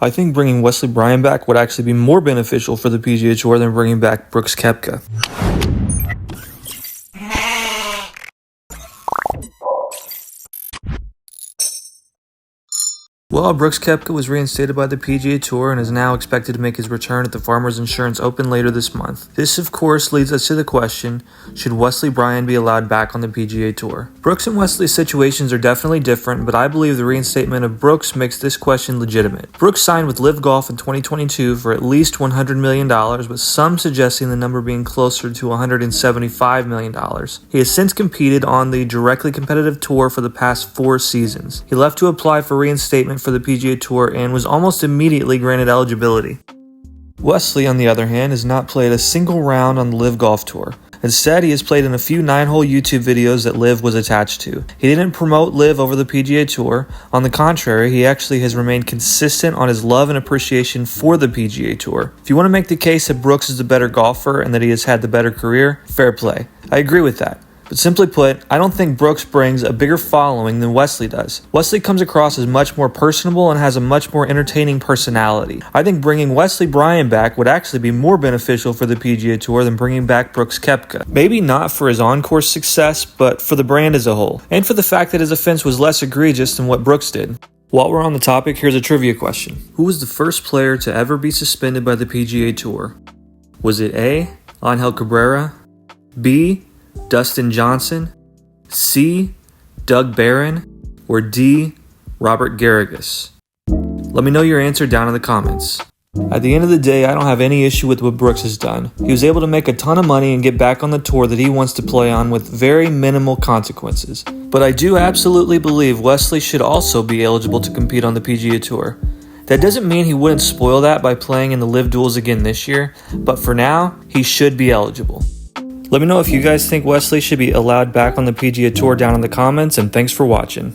I think bringing Wesley Bryan back would actually be more beneficial for the PGA Tour than bringing back Brooks Koepka. Well, Brooks Koepka was reinstated by the PGA Tour and is now expected to make his return at the Farmers Insurance Open later this month. This, of course, leads us to the question, should Wesley Bryan be allowed back on the PGA Tour? Brooks and Wesley's situations are definitely different, but I believe the reinstatement of Brooks makes this question legitimate. Brooks signed with LIV Golf in 2022 for at least $100 million, with some suggesting the number being closer to $175 million. He has since competed on the directly competitive tour for the past 4 seasons. He left to apply for reinstatement for the PGA Tour and was almost immediately granted eligibility. Wesley, on the other hand, has not played a single round on the LIV Golf Tour. Instead, he has played in a few 9-hole YouTube videos that LIV was attached to. He didn't promote LIV over the PGA Tour. On the contrary, he actually has remained consistent on his love and appreciation for the PGA Tour. If you want to make the case that Brooks is the better golfer and that he has had the better career, fair play. I agree with that. But simply put, I don't think Brooks brings a bigger following than Wesley does. Wesley comes across as much more personable and has a much more entertaining personality. I think bringing Wesley Bryan back would actually be more beneficial for the PGA Tour than bringing back Brooks Koepka. Maybe not for his on-course success, but for the brand as a whole, and for the fact that his offense was less egregious than what Brooks did. While we're on the topic, here's a trivia question. Who was the first player to ever be suspended by the PGA Tour? Was it A, Angel Cabrera, B, Dustin Johnson, C, Doug Barron, or D, Robert Garrigus? Let me know your answer down in the comments. At the end of the day, I don't have any issue with what Brooks has done. He was able to make a ton of money and get back on the tour that he wants to play on with very minimal consequences. But I do absolutely believe Wesley should also be eligible to compete on the PGA Tour. That doesn't mean he wouldn't spoil that by playing in the LIV Duels again this year, but for now, he should be eligible. Let me know if you guys think Wesley should be allowed back on the PGA Tour down in the comments, and thanks for watching.